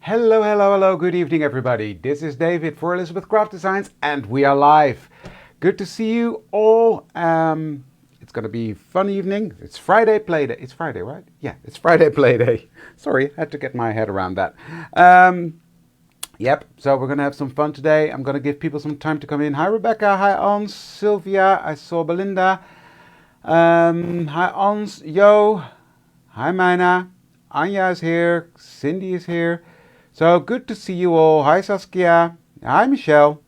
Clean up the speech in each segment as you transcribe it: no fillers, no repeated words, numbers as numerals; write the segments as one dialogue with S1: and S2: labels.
S1: Hello, hello, hello, good evening everybody. This is David for Elizabeth Craft Designs and we are live. Good to see you all. It's going to be a fun evening. It's Friday play day. It's Friday, right? Yeah, it's Friday play day. Sorry, I had to get my head around that. Yep, so we're going to have some fun today. I'm going to give people some time to come in. Hi Rebecca, hi Ons, Sylvia, I saw Belinda. Hi Ons, Yo, hi Mina, Anja is here, Cindy is here. So good to see you all. Hi Saskia, hi Michelle.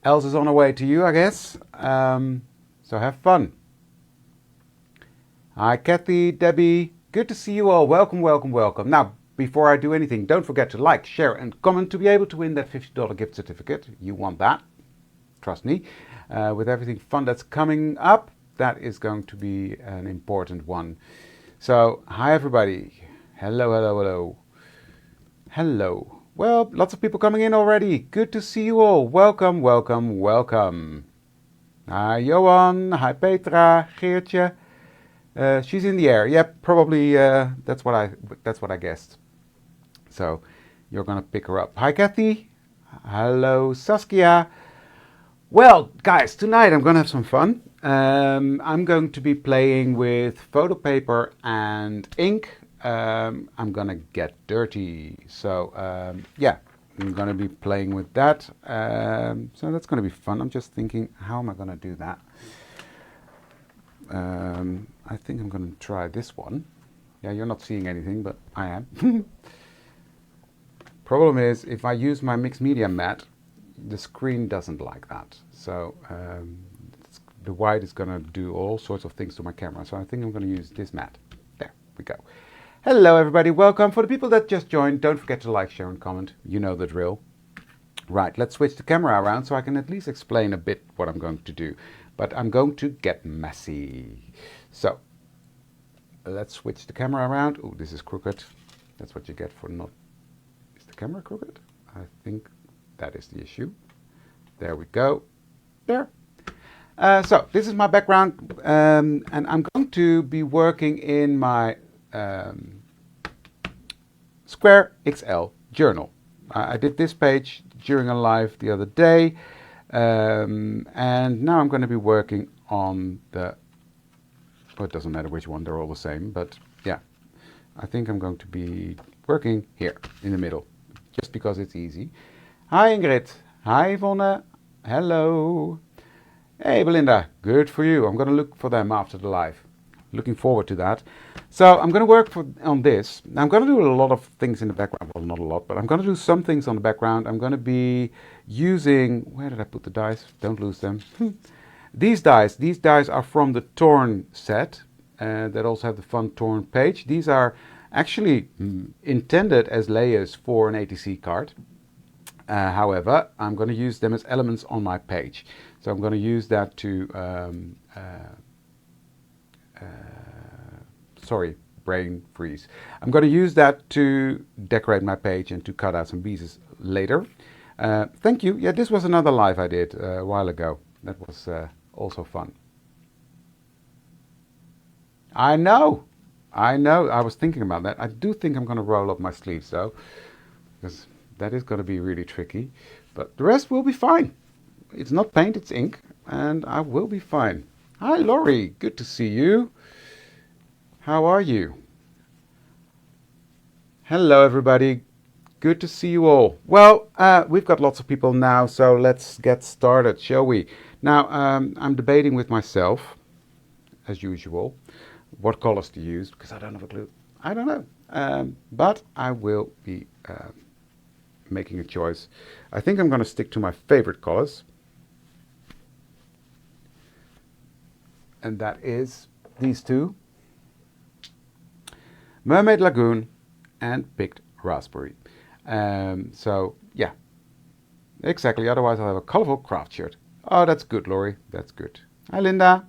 S1: Els is on her way to you, I guess. So have fun. Hi Kathy, Debbie, good to see you all. Welcome, welcome, welcome. Now, before I do anything, don't forget to like, share and comment to be able to win that $50 gift certificate. You want that, trust me. With everything fun that's coming up, that is going to be an important one. So, hi everybody. Hello, hello, hello. Hello. Well, lots of people coming in already. Good to see you all. Welcome, welcome, welcome. Hi Johan. Hi Petra. Geertje. She's in the air. Yep, probably that's what I guessed. So, you're gonna pick her up. Hi Kathy. Hello Saskia. Well, guys, tonight I'm gonna have some fun. I'm going to be playing with photo paper and ink. I'm gonna get dirty. So yeah, I'm gonna be playing with that. So that's gonna be fun. I'm just thinking, how am I gonna do that? I think I'm gonna try this one. Yeah, you're not seeing anything, but I am. Problem is, if I use my mixed media mat, the screen doesn't like that. So the white is going to do all sorts of things to my camera. So I think I'm going to use this mat. There we go. Hello everybody, welcome. For the people that just joined, don't forget to like, share and comment. You know the drill. Right, let's switch the camera around so I can at least explain a bit what I'm going to do. But I'm going to get messy. So let's switch the camera around. Oh, this is crooked. That's what you get for not... Is the camera crooked? I think that is the issue. There we go. There. So this is my background, and I'm going to be working in my Square XL journal. I did this page during a live the other day, and now I'm going to be working on the... Well, it doesn't matter which one, they're all the same, but yeah, I think I'm going to be working here in the middle, just because it's easy. Hi Ingrid. Hi Yvonne. Hello. Hey Belinda. Good for you. I'm going to look for them after the live. Looking forward to that. So I'm going to work on this. Now, I'm going to do a lot of things in the background. Well, not a lot, but I'm going to do some things on the background. I'm going to be using... Where did I put the dice? Don't lose them. These dice are from the Torn set. That also have the fun Torn page. These are actually intended as layers for an ATC card. However, I'm going to use them as elements on my page. So I'm going to use that to, sorry, brain freeze. I'm going to use that to decorate my page and to cut out some pieces later. Thank you. Yeah, this was another live I did a while ago. That was also fun. I know. I was thinking about that. I do think I'm going to roll up my sleeves though, because that is going to be really tricky, but the rest will be fine. It's not paint, it's ink, and I will be fine. Hi Laurie, good to see you. How are you? Hello everybody, good to see you all. Well, we've got lots of people now, so let's get started, shall we? Now, I'm debating with myself, as usual, what colors to use, because I don't have a clue. I don't know, but I will be making a choice. I think I'm going to stick to my favorite colors, and that is these two, Mermaid Lagoon and Picked Raspberry. So yeah, exactly, otherwise I'll have a colorful craft shirt. Oh, that's good, Laurie, that's good. Hi Linda.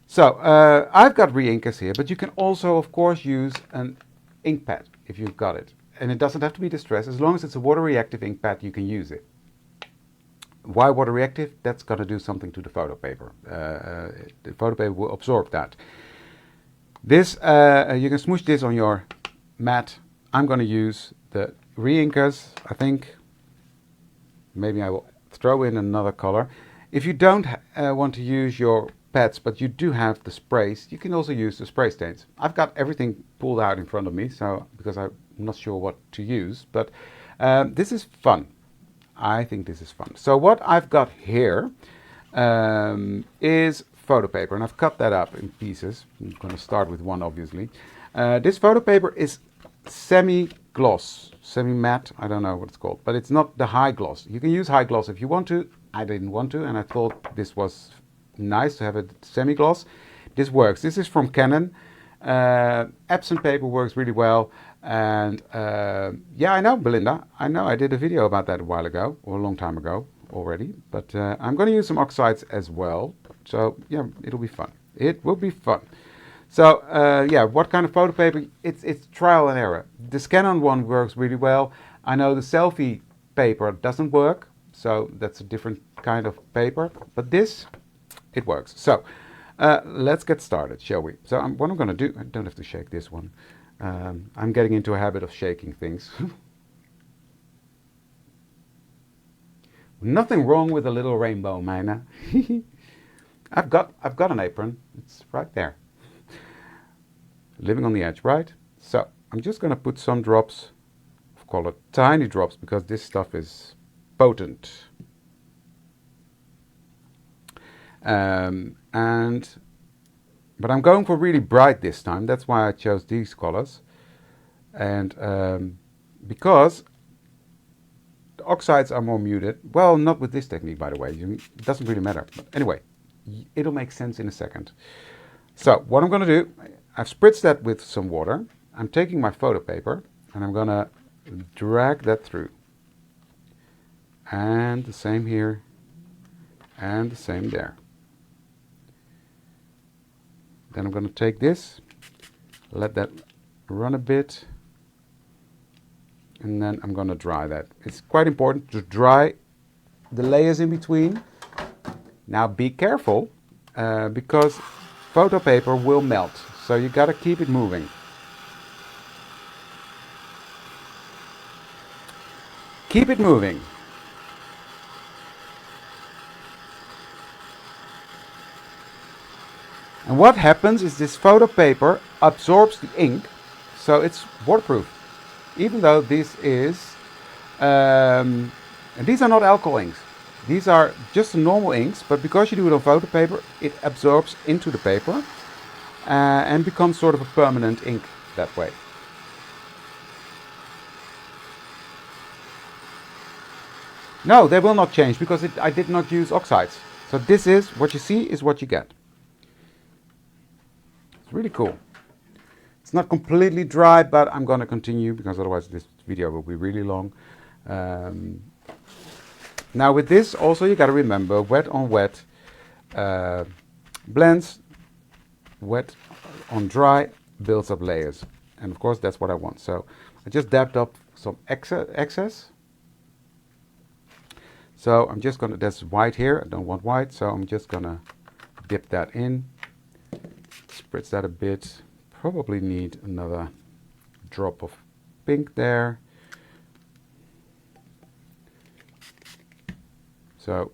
S1: So I've got re-inkers here, but you can also of course use an ink pad if you've got it. And it doesn't have to be distressed. As long as it's a water-reactive ink pad, you can use it. Why water-reactive? That's going to do something to the photo paper. The photo paper will absorb that. This, you can smoosh this on your mat. I'm going to use the re-inkers, I think. Maybe I will throw in another color. If you don't want to use your pads, but you do have the sprays, you can also use the spray stains. I've got everything pulled out in front of me, so because I'm not sure what to use, but this is fun. I think this is fun. So what I've got here is photo paper, and I've cut that up in pieces. I'm going to start with one, obviously. This photo paper is semi-gloss, semi-matte, I don't know what it's called, but it's not the high gloss. You can use high gloss if you want to. I didn't want to, and I thought this was nice to have a semi-gloss. This works. This is from Canon. Epson paper works really well, and yeah, I know, Belinda. I know I did a video about that a while ago, or a long time ago already, but I'm going to use some oxides as well. So yeah, it'll be fun. It will be fun. So yeah, what kind of photo paper? It's trial and error. The Canon one works really well. I know the selfie paper doesn't work, so that's a different kind of paper. But this, it works. So let's get started, shall we? So what I'm going to do, I don't have to shake this one. I'm getting into a habit of shaking things. Nothing wrong with a little rainbow, Mina. I've got an apron. It's right there. Living on the edge, right? So I'm just going to put some drops of color, tiny drops, because this stuff is potent. But I'm going for really bright this time. That's why I chose these colors. And because the oxides are more muted. Well, not with this technique, by the way. It doesn't really matter. But anyway, it'll make sense in a second. So what I'm going to do, I've spritzed that with some water. I'm taking my photo paper and I'm going to drag that through. And the same here and the same there. Then I'm going to take this, let that run a bit, and then I'm going to dry that. It's quite important to dry the layers in between. Now be careful because photo paper will melt, so you got to keep it moving. Keep it moving. And what happens is this photo paper absorbs the ink, so it's waterproof. Even though this is, and these are not alcohol inks. These are just normal inks, but because you do it on photo paper, it absorbs into the paper and becomes sort of a permanent ink that way. No, they will not change because I did not use oxides. So this is, what you see is what you get. It's really cool. It's not completely dry, but I'm going to continue because otherwise this video will be really long. Now with this also you got to remember wet on wet blends, wet on dry builds up layers, and of course that's what I want. So I just dabbed up some excess. So I'm just gonna, that's white here, I don't want white, so I'm just gonna dip that in, spritz that a bit, probably need another drop of pink there. So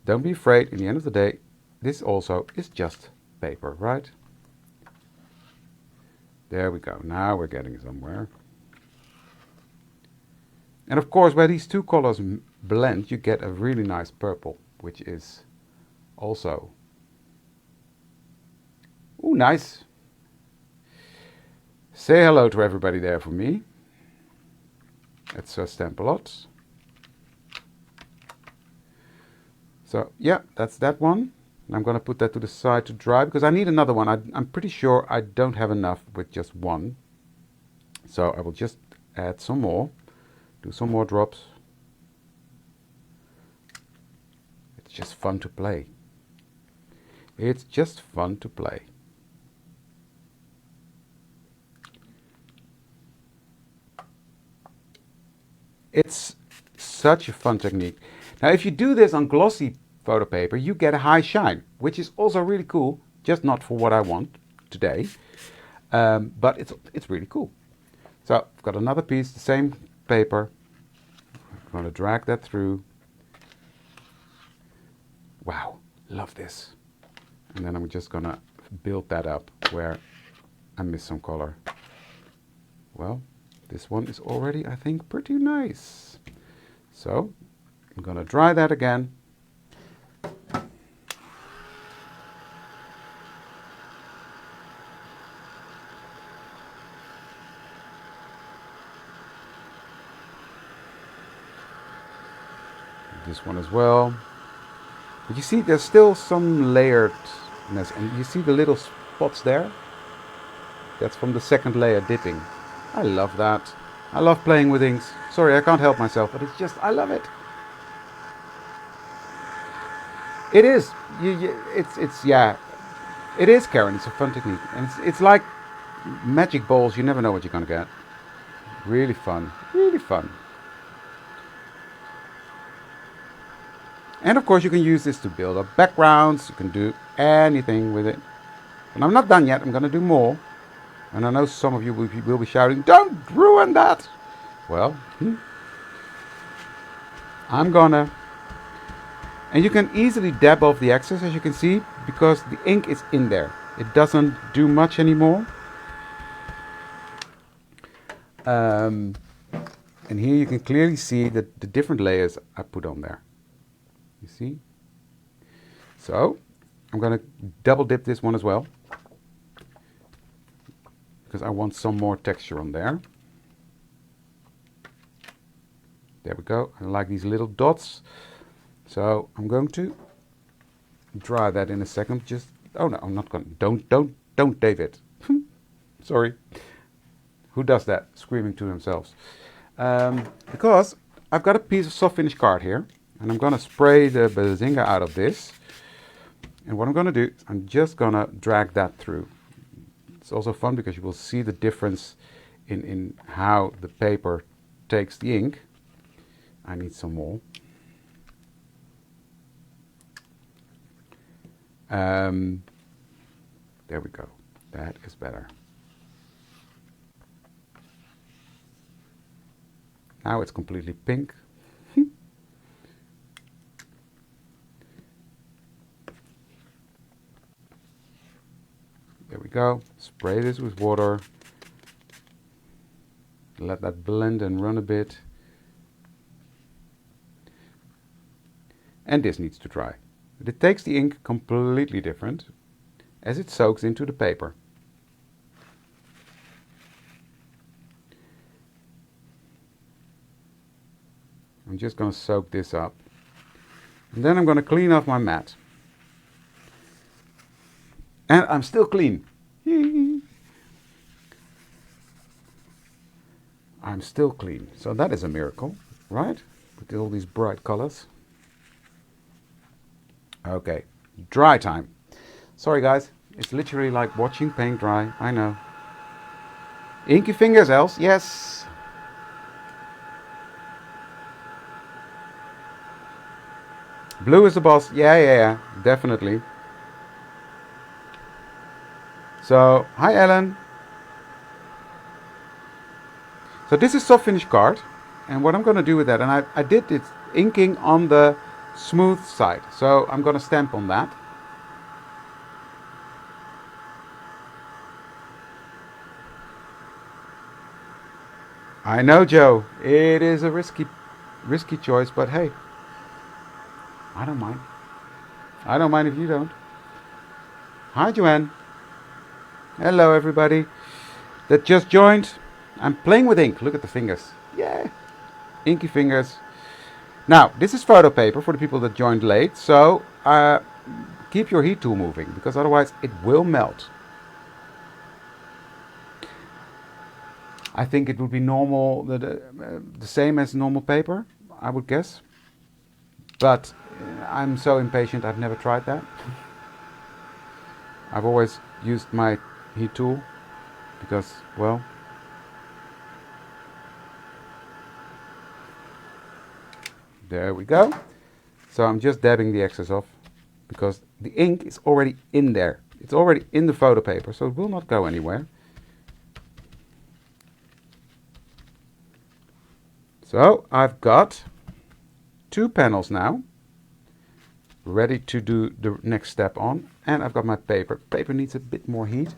S1: don't be afraid, in the end of the day, this also is just paper, right? There we go, now we're getting somewhere. And of course, where these two colors blend, you get a really nice purple, which is also, ooh, nice. Say hello to everybody there for me. It's Stampalot. So yeah, that's that one. I'm going to put that to the side to dry because I need another one. I'm pretty sure I don't have enough with just one. So I will just add some more. Do some more drops. It's just fun to play. It's just fun to play. It's such a fun technique. Now if you do this on glossy photo paper, you get a high shine, which is also really cool, just not for what I want today. But it's really cool. So I've got another piece, the same paper. I'm going to drag that through. Wow, love this. And then I'm just going to build that up where I missed some color. Well, this one is already, I think, pretty nice. So I'm going to dry that again. This one as well. But you see there's still some layeredness, and you see the little spots there? That's from the second layer dipping. I love that. I love playing with inks. Sorry, I can't help myself, but it's just, I love it. It is. Yeah. It is, Karen. It's a fun technique. And it's like magic balls. You never know what you're going to get. Really fun. Really fun. And of course you can use this to build up backgrounds. You can do anything with it. And I'm not done yet. I'm going to do more. And I know some of you will be shouting, don't ruin that. Well, I'm gonna... And you can easily dab off the excess, as you can see, because the ink is in there. It doesn't do much anymore. And here you can clearly see the different layers I put on there. You see? So I'm going to double dip this one as well, because I want some more texture on there. There we go. I like these little dots. So I'm going to dry that in a second. Just, oh no, I'm not going to. Don't, David. Sorry. Who does that? Screaming to themselves. Because I've got a piece of soft finish card here. And I'm going to spray the Bazinga out of this. And what I'm going to do, I'm just going to drag that through. It's also fun because you will see the difference in how the paper takes the ink. I need some more. There we go. That is better. Now it's completely pink. There we go. Spray this with water. Let that blend and run a bit. And this needs to dry. But it takes the ink completely different as it soaks into the paper. I'm just going to soak this up. And then I'm going to clean off my mat. And I'm still clean. I'm still clean. So that is a miracle, right? With all these bright colors. Okay, dry time. Sorry guys, it's literally like watching paint dry, I know. Inky fingers, Els, yes. Blue is the boss, yeah, definitely. So, hi Ellen. So this is soft finish card, and what I'm going to do with that, and I did it inking on the smooth side, so I'm going to stamp on that. I know, Joe, it is a risky choice, but hey, I don't mind. I don't mind if you don't. Hi Joanne. Hello everybody that just joined. I'm playing with ink. Look at the fingers. Yeah, inky fingers. Now, this is photo paper for the people that joined late, so keep your heat tool moving, because otherwise it will melt. I think it would be normal, the same as normal paper, I would guess. But I'm so impatient, I've never tried that. I've always used my heat tool because, well, there we go. So I'm just dabbing the excess off because the ink is already in there. It's already in the photo paper, so it will not go anywhere. So I've got 2 panels now ready to do the next step on, and I've got my paper. Paper needs a bit more heat.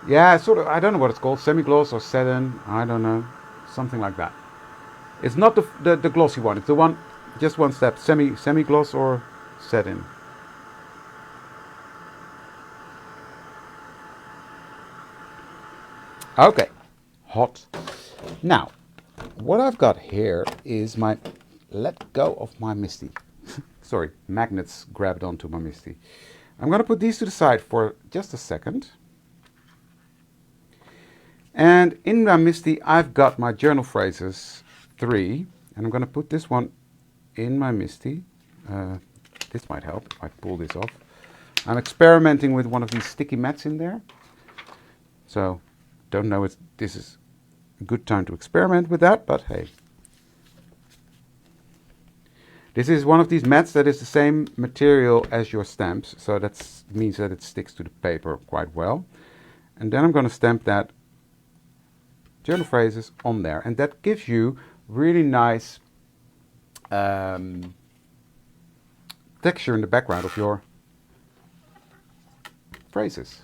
S1: Yeah, sort of, I don't know what it's called, semi-gloss or satin, I don't know, something like that. It's not the glossy one, it's the one, just one step, semi-gloss or satin. Okay, hot. Now, what I've got here is my, let go of my Misty. Sorry, magnets grabbed onto my Misty. I'm going to put these to the side for just a second. And in my Misty, I've got my journal phrases 3, and I'm going to put this one in my Misty. This might help if I pull this off. I'm experimenting with one of these sticky mats in there. So, don't know if this is a good time to experiment with that, but hey. This is one of these mats that is the same material as your stamps, so that means that it sticks to the paper quite well. And then I'm going to stamp that journal phrases on there, and that gives you really nice texture in the background of your phrases.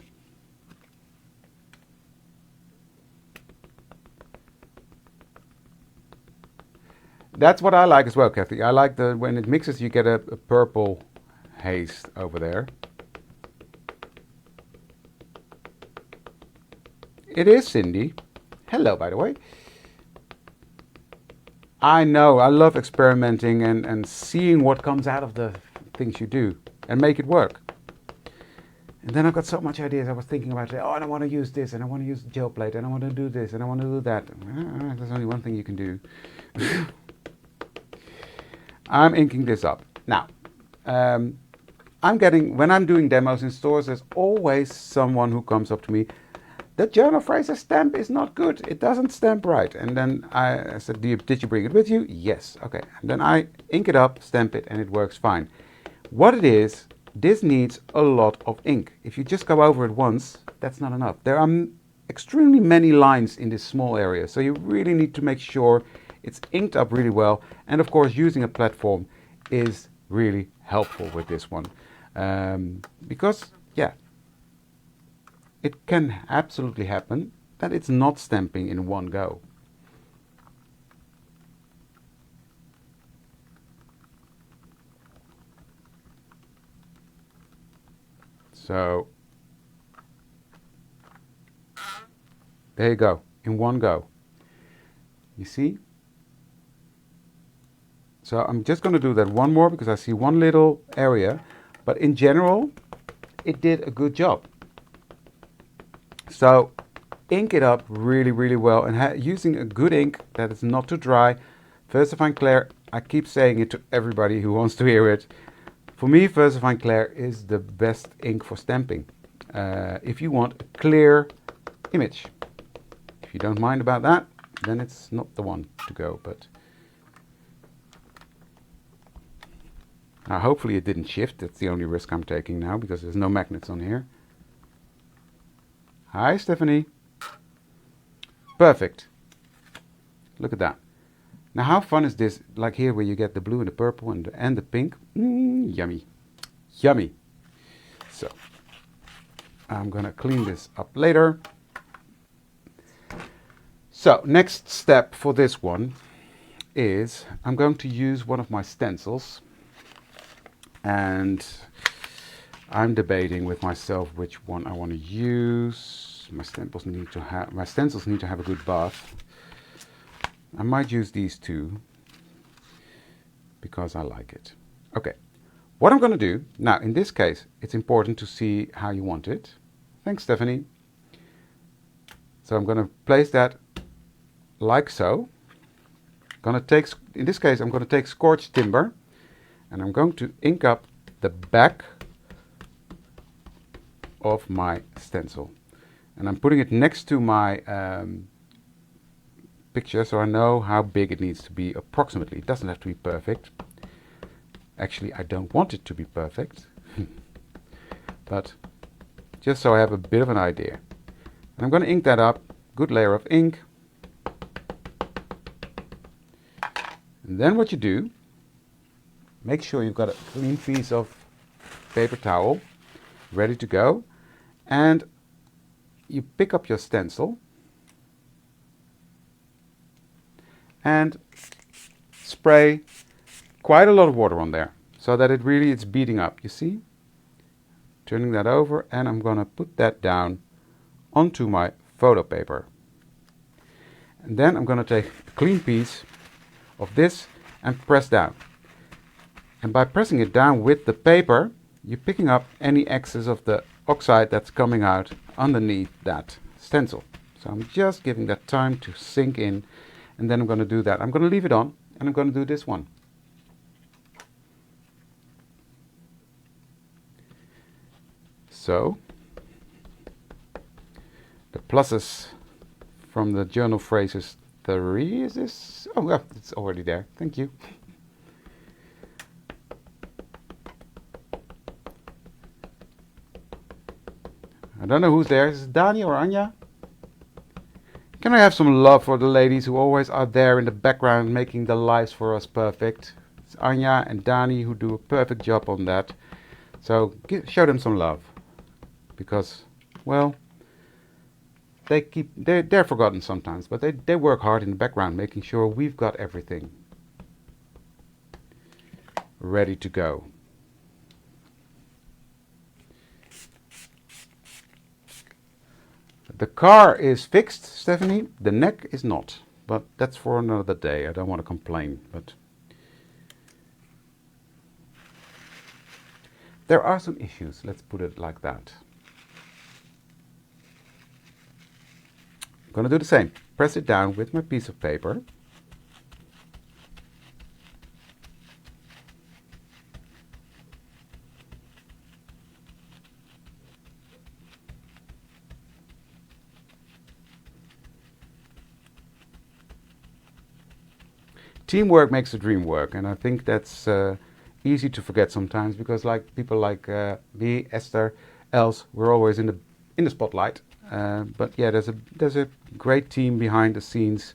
S1: That's what I like as well, Kathy. I like when it mixes, you get a purple haze over there. It is Cindy. Hello, by the way. I know, I love experimenting and seeing what comes out of the things you do and make it work. And then I've got so much ideas. I was thinking about, oh, and I want to use this, and I want to use the gel plate, and I want to do this, and I want to do that. There's only one thing you can do. I'm inking this up. Now, when I'm doing demos in stores, there's always someone who comes up to me, the journal phrases stamp is not good. It doesn't stamp right. And then I said, did you bring it with you? Yes. Okay. And then I ink it up, stamp it, and it works fine. What it is, this needs a lot of ink. If you just go over it once, that's not enough. There are extremely many lines in this small area, so you really need to make sure it's inked up really well. And of course, using a platform is really helpful with this one. Because, yeah, it can absolutely happen that it's not stamping in one go. So, there you go, in one go. You see? So I'm just going to do that one more because I see one little area, but in general, it did a good job. So ink it up really, really well, and using a good ink that is not too dry. VersaFine Clair, I keep saying it to everybody who wants to hear it. For me, VersaFine Clair is the best ink for stamping. If you want a clear image. If you don't mind about that, then it's not the one to go. But now hopefully it didn't shift. That's the only risk I'm taking now because there's no magnets on here. Hi, Stephanie. Perfect. Look at that. Now, how fun is this? Like here, where you get the blue and the purple and the pink. Yummy. Yummy. So, I'm going to clean this up later. So, next step for this one is I'm going to use one of my stencils. And I'm debating with myself which one I want to use. My stencils need to have a good bath. I might use these two because I like it. Okay, what I'm going to do now, in this case, it's important to see how you want it. Thanks, Stephanie. So I'm going to place that like so. In this case, I'm going to take scorched timber, and I'm going to ink up the back of my stencil, and I'm putting it next to my picture so I know how big it needs to be approximately. It doesn't have to be perfect. Actually, I don't want it to be perfect, but just so I have a bit of an idea. And I'm going to ink that up. Good layer of ink. And then what you do, make sure you've got a clean piece of paper towel ready to go. And you pick up your stencil and spray quite a lot of water on there so that it's beating up, you see? Turning that over, and I'm going to put that down onto my photo paper. And then I'm going to take a clean piece of this and press down. And by pressing it down with the paper, you're picking up any excess of the oxide that's coming out underneath that stencil. So I'm just giving that time to sink in, and then I'm going to do that. I'm going to leave it on, and I'm going to do this one. So the pluses from the journal phrases 3 is this. Oh, well, it's already there. Thank you. I don't know who's there. Is it Dani or Anja? Can I have some love for the ladies who always are there in the background making the lives for us perfect? It's Anja and Dani who do a perfect job on that. So show them some love. Because, well, they're forgotten sometimes, but they work hard in the background making sure we've got everything ready to go. The car is fixed, Stephanie. The neck is not, but that's for another day. I don't want to complain, but there are some issues, let's put it like that. I'm going to do the same. Press it down with my piece of paper. Teamwork makes the dream work, and I think that's easy to forget sometimes because, like people like me, Esther, Els, we're always in the spotlight. But yeah, there's a great team behind the scenes.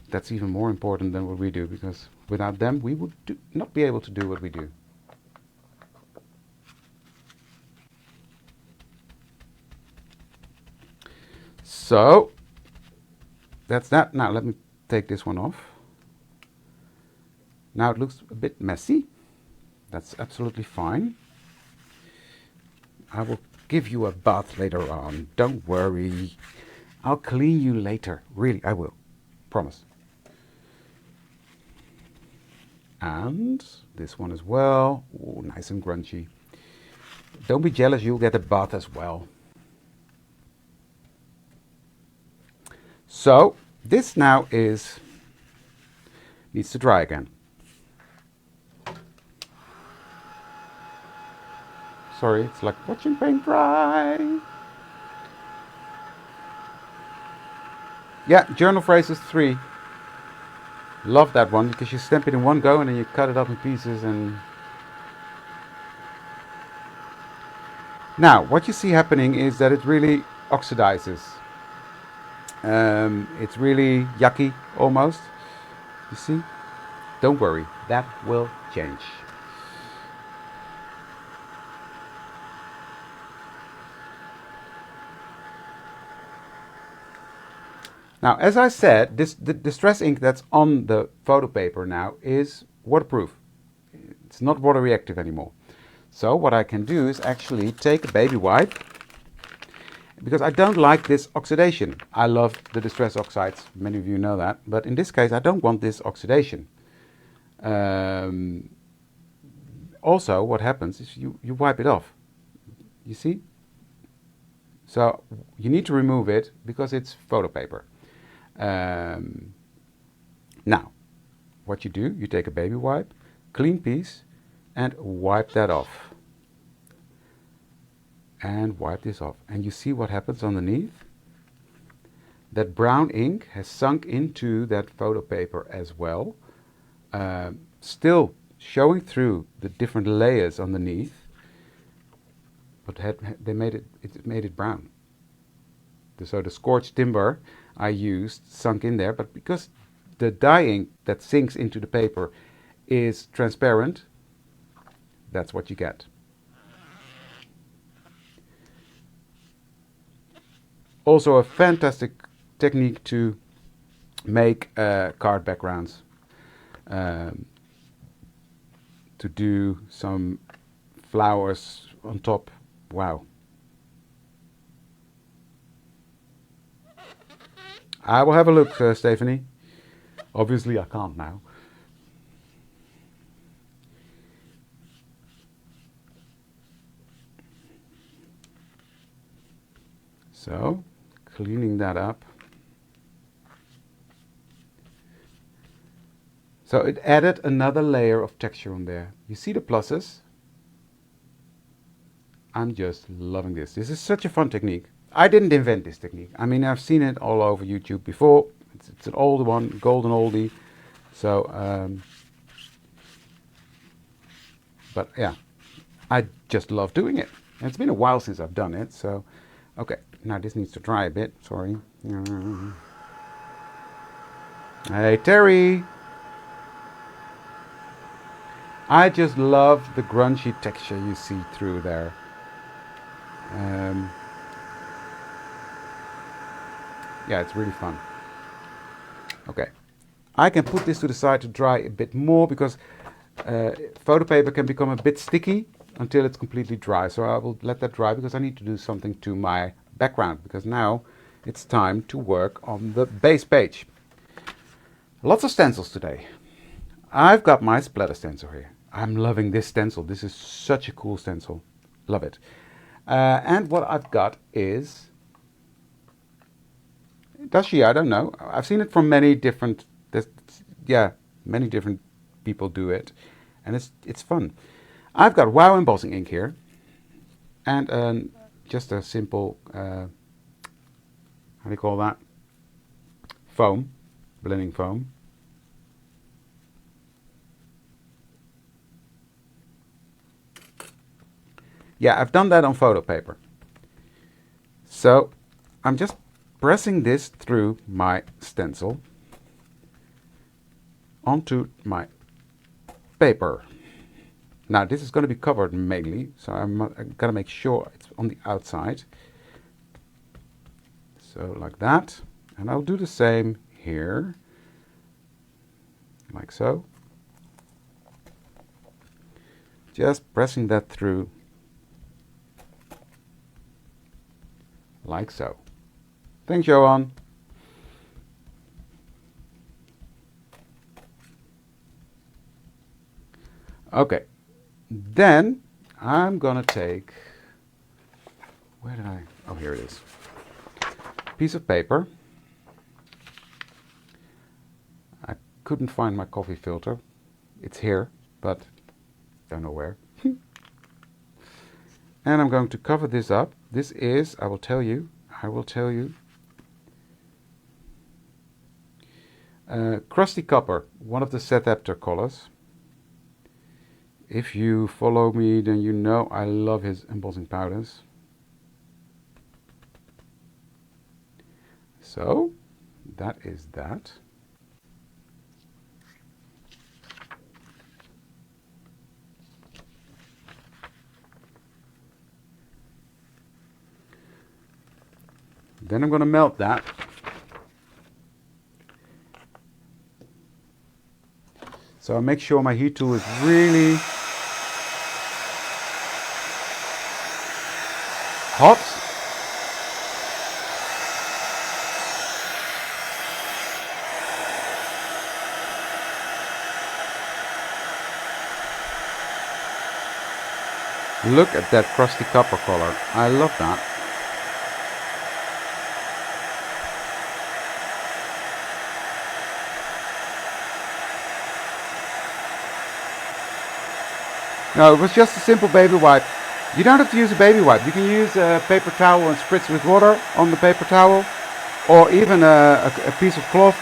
S1: That's even more important than what we do, because without them we would not be able to do what we do. So that's that. Now let me take this one off. Now it looks a bit messy. That's absolutely fine. I will give you a bath later on. Don't worry. I'll clean you later. Really, I will. Promise. And this one as well. Ooh, nice and grungy. Don't be jealous, you'll get a bath as well. So this now needs to dry again. Sorry, it's like watching paint dry. Yeah, journal phrases 3. Love that one because you stamp it in one go and then you cut it up in pieces. And now what you see happening is that it really oxidizes. It's really yucky almost. You see? Don't worry, that will change. Now, as I said, the distress ink that's on the photo paper now is waterproof. It's not water reactive anymore. So what I can do is actually take a baby wipe, because I don't like this oxidation. I love the distress oxides, many of you know that, but in this case I don't want this oxidation. Also, what happens is you wipe it off, you see? So you need to remove it because it's photo paper. Now, what you do, you take a baby wipe, clean piece, and wipe that off. And wipe this off. And you see what happens underneath? That brown ink has sunk into that photo paper as well. Still showing through the different layers underneath. But it made it brown. So the scorched timber I used sunk in there, but because the dye ink that sinks into the paper is transparent, that's what you get. Also a fantastic technique to make card backgrounds, to do some flowers on top. Wow. I will have a look, Stephanie. Obviously I can't now. So, cleaning that up. So it added another layer of texture on there. You see the pluses? I'm just loving this. This is such a fun technique. I didn't invent this technique. I mean, I've seen it all over YouTube before. It's an old one, golden oldie. So, but yeah, I just love doing it. And it's been a while since I've done it. So, okay, now this needs to dry a bit. Sorry. Hey, Terry. I just love the grungy texture you see through there. Yeah, it's really fun. Okay, I can put this to the side to dry a bit more because photo paper can become a bit sticky until it's completely dry. So I will let that dry because I need to do something to my background, because now it's time to work on the base page. Lots of stencils today. I've got my splatter stencil here. I'm loving this stencil. This is such a cool stencil. Love it. And what I've got is, does she? I don't know. I've seen it from many different, many different people do it, and it's fun. I've got Wow embossing ink here, and just a simple, how do you call that? Foam, blending foam. Yeah, I've done that on photo paper. So I'm just pressing this through my stencil onto my paper. Now this is going to be covered mainly, so I'm going to make sure it's on the outside. So like that. And I'll do the same here, like so. Just pressing that through, like so. Thanks, Johan. Okay, then I'm gonna take, where did I, oh here it is, piece of paper. I couldn't find my coffee filter. It's here, but don't know where. And I'm going to cover this up. This is, I will tell you, Crusty Copper, one of the Setapter colors. If you follow me, then you know I love his embossing powders. So, that is that. Then I'm going to melt that. So I make sure my heat tool is really hot. Look at that crusty copper color. I love that. No, it was just a simple baby wipe. You don't have to use a baby wipe. You can use a paper towel and spritz with water on the paper towel, or even a piece of cloth,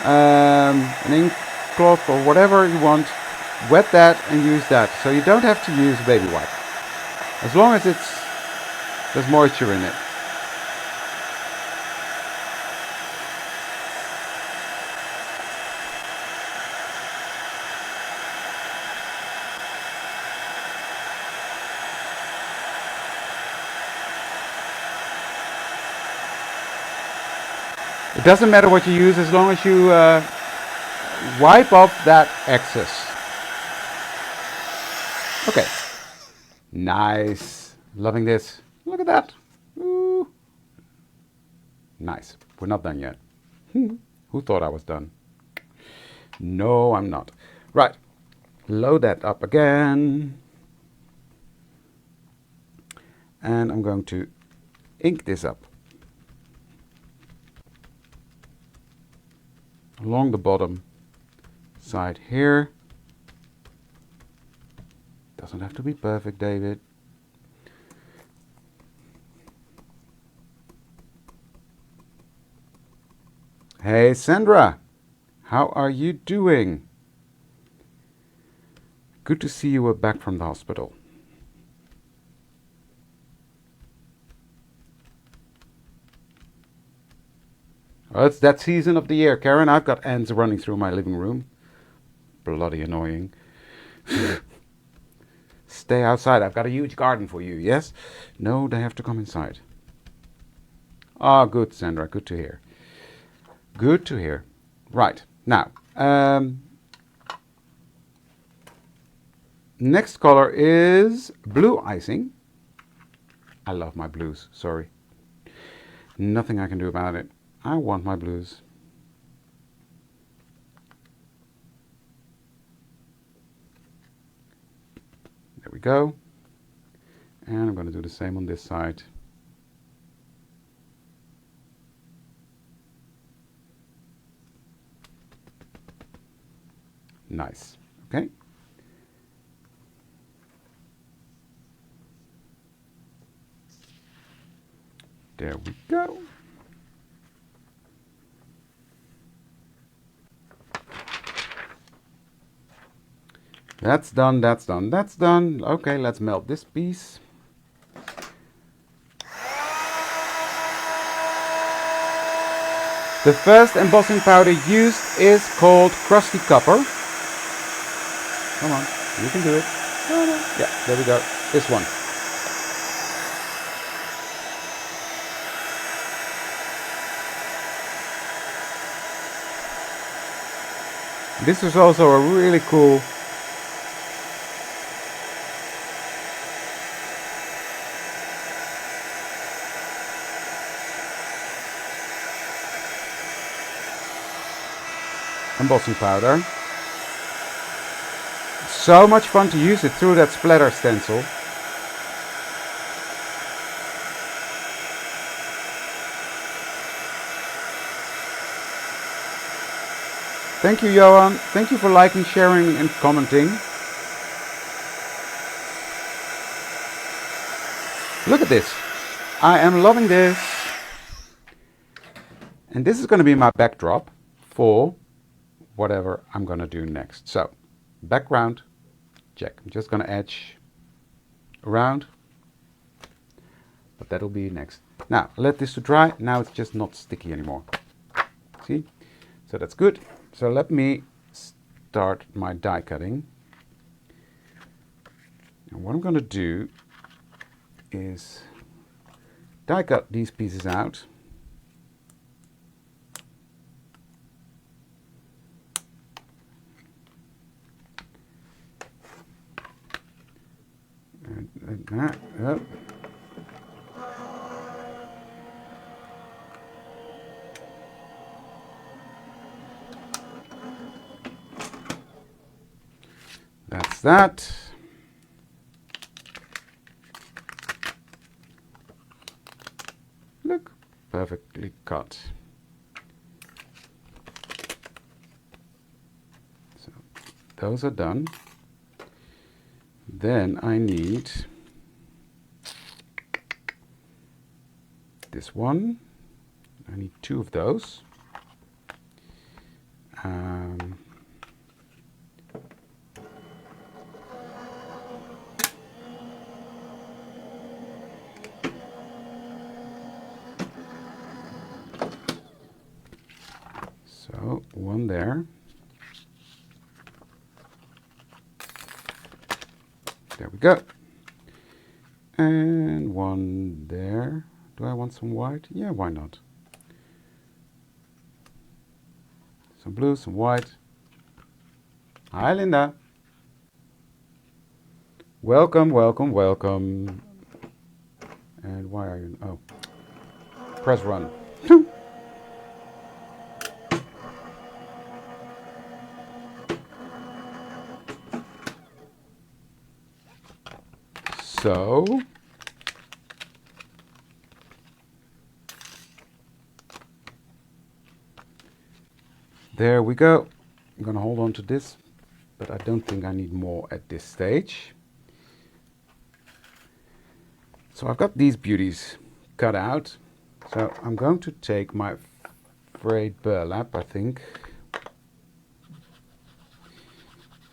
S1: an ink cloth or whatever you want. Wet that and use that. So you don't have to use a baby wipe, as long as there's moisture in it. It doesn't matter what you use as long as you wipe off that excess. Okay. Nice. Loving this. Look at that. Ooh. Nice. We're not done yet. Who thought I was done? No, I'm not. Right. Load that up again. And I'm going to ink this up along the bottom side here. Doesn't have to be perfect, David. Hey, Sandra. How are you doing? Good to see you were back from the hospital. Oh, it's that season of the year, Karen. I've got ants running through my living room. Bloody annoying. Stay outside. I've got a huge garden for you, yes? No, they have to come inside. Ah, good, Sandra. Good to hear. Good to hear. Right. Now, next color is blue icing. I love my blues. Sorry. Nothing I can do about it. I want my blues. There we go. And I'm going to do the same on this side. Nice. Okay. There we go. That's done, that's done, that's done. Okay, let's melt this piece. The first embossing powder used is called Crusty Copper. Come on, you can do it. Yeah, there we go. This one. This is also a really cool embossing powder. So much fun to use it through that splatter stencil. Thank you, Johan. Thank you for liking, sharing and commenting. Look at this. I am loving this. And this is going to be my backdrop for whatever I'm going to do next. So, background, check. I'm just going to edge around, but that'll be next. Now, let this to dry. Now it's just not sticky anymore. See? So that's good. So let me start my die cutting. And what I'm going to do is die cut these pieces out. And that up. That's that. Look, perfectly cut. So those are done. Then I need this one. I need 2 of those. So one there. There we go. And one there. Do I want some white? Yeah, why not? Some blue, some white. Hi, Linda. Welcome, welcome, welcome. And why are you... Oh. Press run. So... there we go. I'm going to hold on to this, but I don't think I need more at this stage. So I've got these beauties cut out. So I'm going to take my frayed burlap, I think.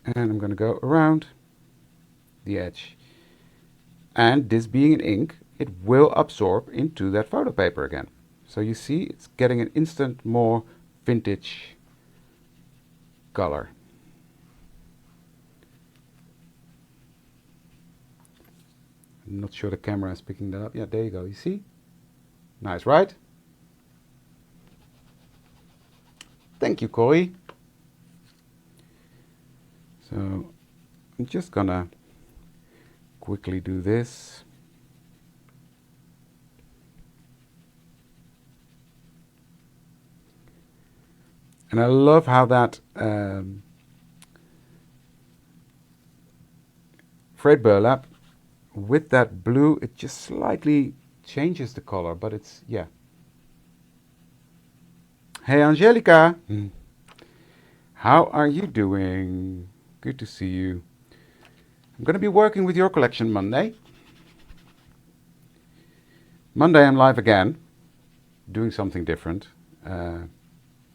S1: And I'm going to go around the edge. And this being an ink, it will absorb into that photo paper again. So you see, it's getting an instant more vintage color. I'm not sure the camera is picking that up. Yeah, there you go. You see? Nice, right? Thank you, Corey. So I'm just gonna quickly do this. And I love how that frayed burlap with that blue, it just slightly changes the color, but it's, yeah. Hey, Angelica. How are you doing? Good to see you. I'm going to be working with your collection Monday. Monday I'm live again, doing something different.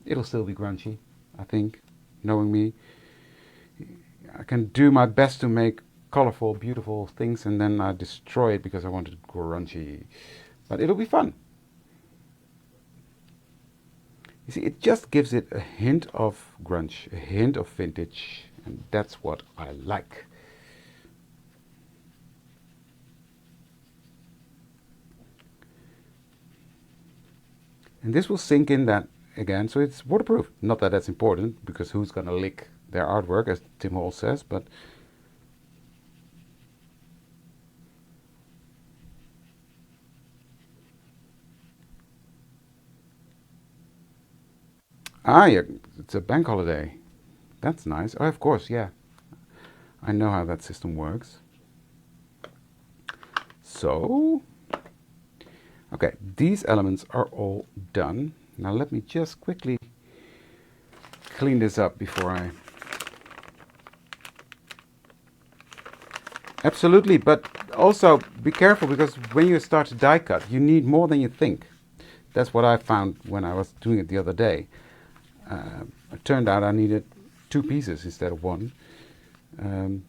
S1: It'll still be grungy, I think, knowing me. I can do my best to make colorful, beautiful things, and then I destroy it because I want it grungy. But it'll be fun. You see, it just gives it a hint of grunge, a hint of vintage, and that's what I like. And this will sink in that again, so it's waterproof. Not that that's important, because who's going to lick their artwork, as Tim Hall says, but yeah, it's a bank holiday. That's nice. Oh, of course, yeah. I know how that system works. So, okay, these elements are all done. Now let me just quickly clean this up before I... Absolutely, but also be careful, because when you start to die cut, you need more than you think. That's what I found when I was doing it the other day. It turned out I needed 2 pieces instead of 1. And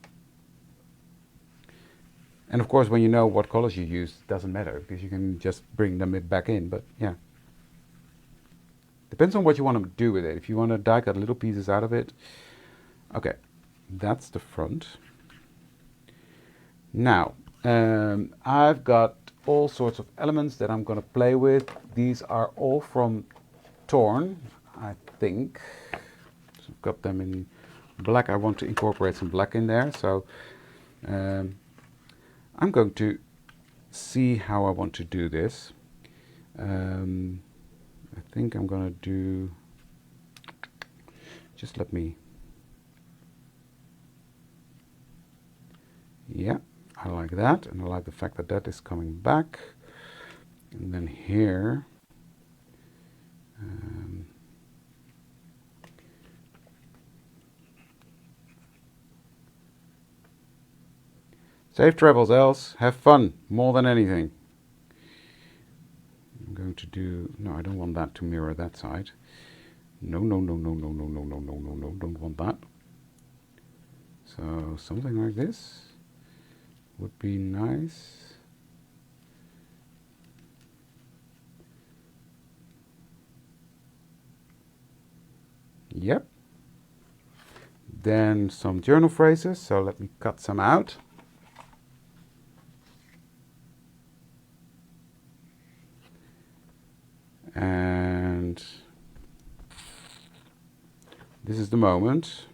S1: of course, when you know what colors you use, it doesn't matter, because you can just bring them back in. But yeah, depends on what you want to do with it. If you want to die cut little pieces out of it. Okay, that's the front. Now, I've got all sorts of elements that I'm going to play with. These are all from Torn, I think. So I've got them in black. I want to incorporate some black in there. So I'm going to see how I want to do this. I think I'm going to do... Just let me... Yeah, I like that. And I like the fact that that is coming back. And then here... safe travels, Els. Have fun, more than anything. I'm going to do... No, I don't want that to mirror that side. No, no, no, no, no, no, no, no, no, no, no, don't want that. So something like this would be nice. Yep. Then some journal phrases, so let me cut some out. And This is the moment.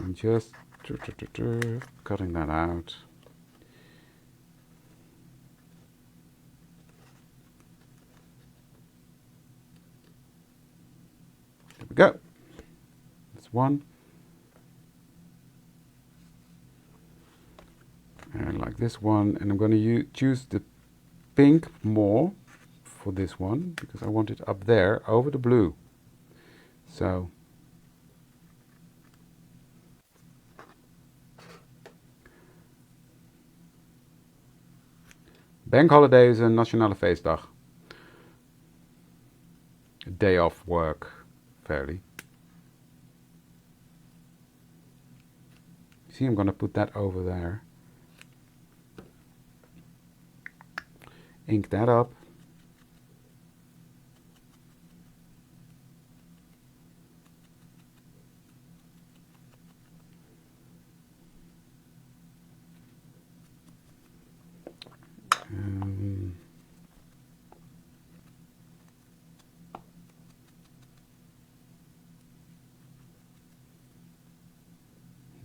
S1: I'm just cutting that out. There we go. That's one. And like this one, and I'm going to choose the pink more for this one because I want it up there over the blue. So bank holiday is a nationale feestdag. A day off work, fairly. See, I'm going to put that over there. Ink that up.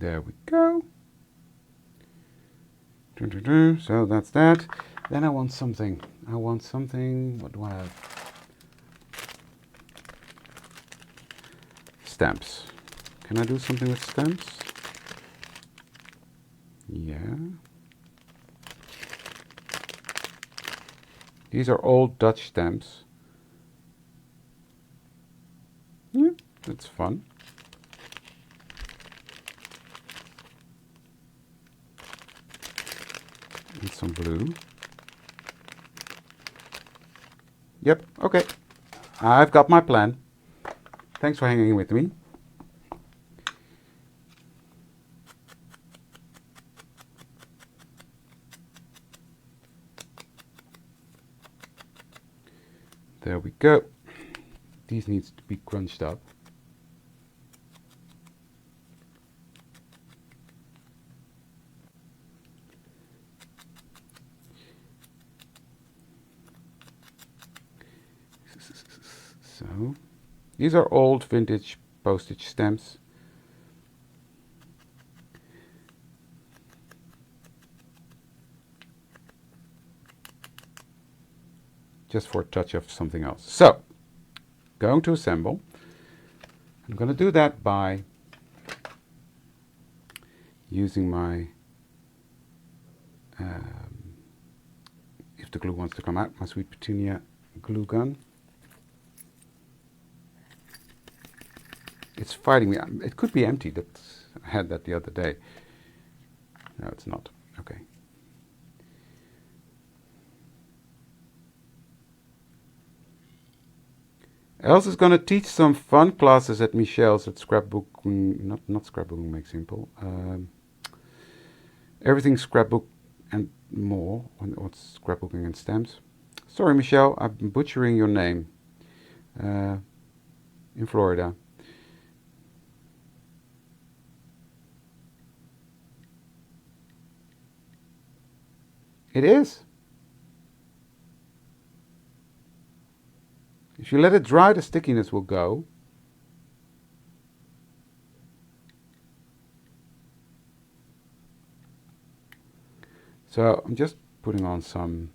S1: There we go. So that's that. Then I want something. What do I have? Stamps. Can I do something with stamps? Yeah. These are old Dutch stamps. Yeah, that's fun. And some blue. Yep, okay. I've got my plan. Thanks for hanging with me. There we go. These needs to be crunched up. So, these are old vintage postage stamps. Just for a touch of something else. So, going to assemble. I'm going to do that by using my, if the glue wants to come out, my Sweet Petunia glue gun. It's fighting me. It could be empty. I had that the other day. No, it's not. Okay. Els is going to teach some fun classes at Michelle's at scrapbooking, not scrapbooking make simple. Everything scrapbook and more. What's scrapbooking and stamps? Sorry, Michelle, I'm butchering your name. In Florida. It is. If you let it dry, the stickiness will go. So I'm just putting on some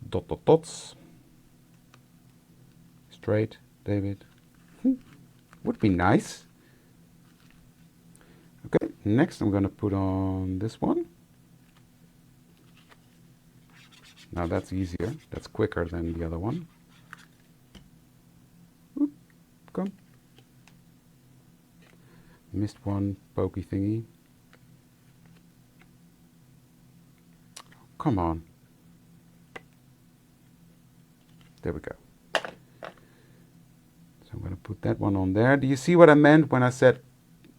S1: dots. Straight, David. Would be nice. Okay, next I'm going to put on this one. Now that's easier. That's quicker than the other one. Oop, come. Missed one pokey thingy. Come on. There we go. So I'm going to put that one on there. Do you see what I meant when I said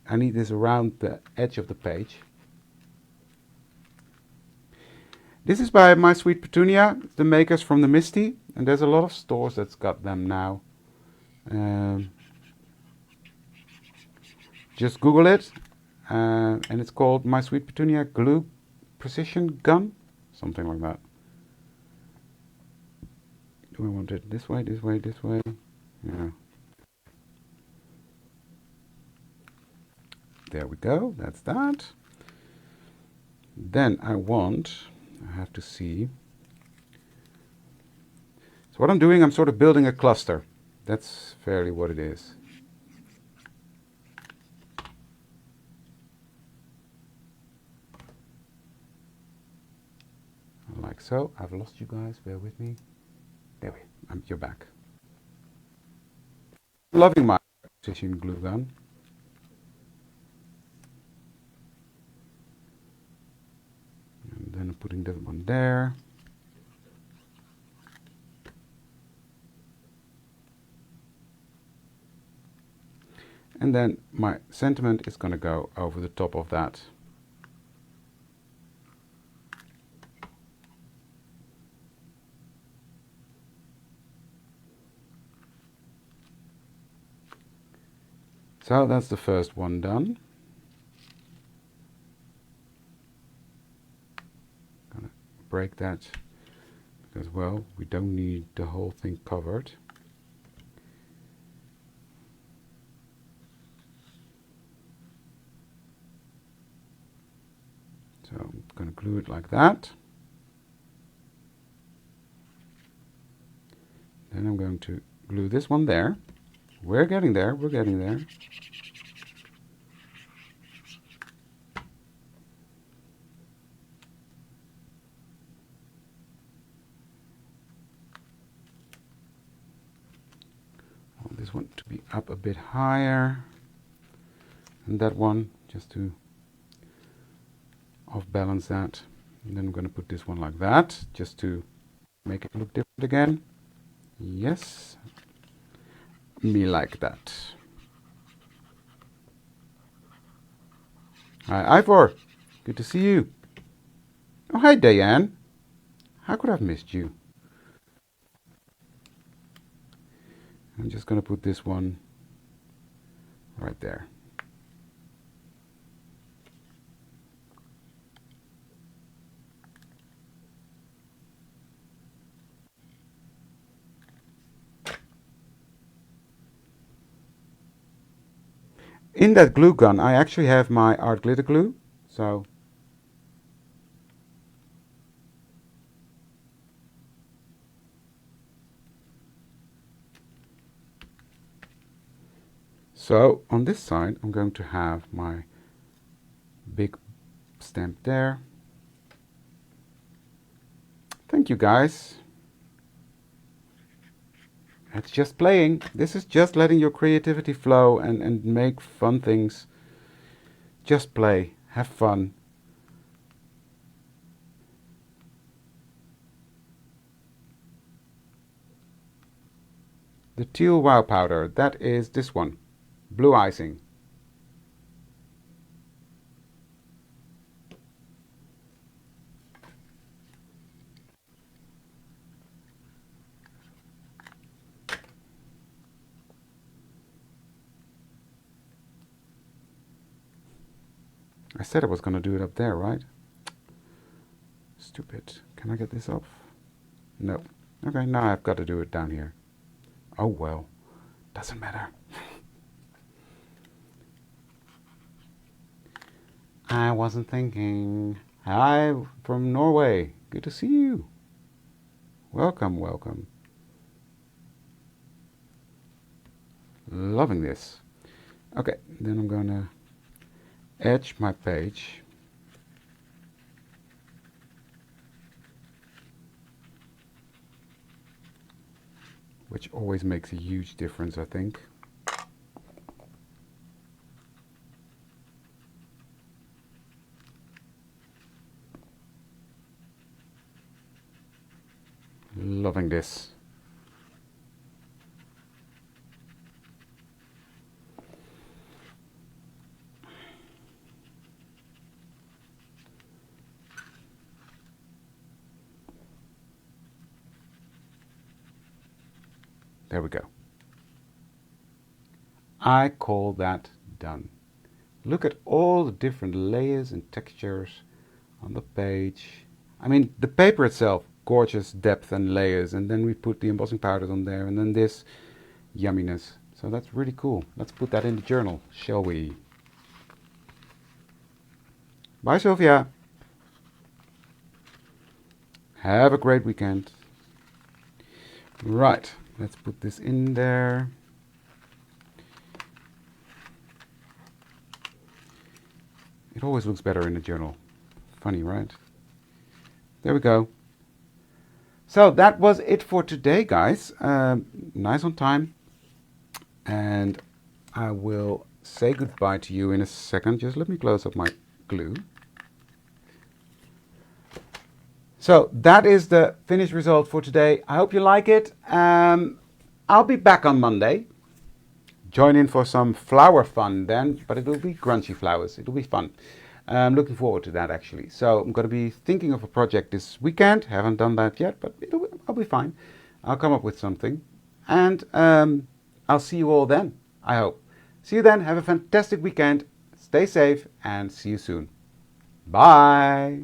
S1: I need this around the edge of the page? This is by My Sweet Petunia, the makers from the Misty, and there's a lot of stores that's got them now. Just Google it, and it's called My Sweet Petunia Glue Precision Gun, something like that. Do I want it this way, this way, this way? Yeah. There we go, that's that. Then I have to see. So what I'm doing, I'm sort of building a cluster. That's fairly what it is. Like so. I've lost you guys, bear with me. There you're back. Loving my precision glue gun. And then I'm putting that one there. And then my sentiment is going to go over the top of that. So that's the first one done. Gonna break that because, well, we don't need the whole thing covered. So I'm going to glue it like that. Then I'm going to glue this one there. We're getting there, we're getting there. I want this one to be up a bit higher. And that one, just to off balance that. And then I'm going to put this one like that, just to make it look different again. Yes, me like that. Hi, Ivor. Good to see you. Oh, hi, Diane. How could I have missed you? I'm just going to put this one right there. In that glue gun, I actually have my art glitter glue. So on this side, I'm going to have my big stamp there. Thank you, guys. It's just playing. This is just letting your creativity flow and make fun things. Just play. Have fun. The teal wow powder, that is this one. Blue icing. I said I was going to do it up there, right? Stupid. Can I get this off? No. Okay, now I've got to do it down here. Oh well. Doesn't matter. I wasn't thinking. Hi from Norway. Good to see you. Welcome, welcome. Loving this. Okay, then I'm gonna edge my page. Which always makes a huge difference, I think. Loving this. There we go. I call that done. Look at all the different layers and textures on the page. I mean, the paper itself, gorgeous depth and layers, and then we put the embossing powders on there, and then this yumminess. So that's really cool. Let's put that in the journal, shall we? Bye, Sylvia. Have a great weekend. Right, let's put this in there. It always looks better in the journal. Funny, right? There we go. So that was it for today, guys. Nice on time. And I will say goodbye to you in a second. Just let me close up my glue. So that is the finished result for today. I hope you like it. I'll be back on Monday. Join in for some flower fun then, but it will be grungy flowers. It will be fun. I'm looking forward to that actually. So I'm going to be thinking of a project this weekend. Haven't done that yet, but I'll be fine. I'll come up with something. And I'll see you all then, I hope. See you then. Have a fantastic weekend. Stay safe and see you soon. Bye.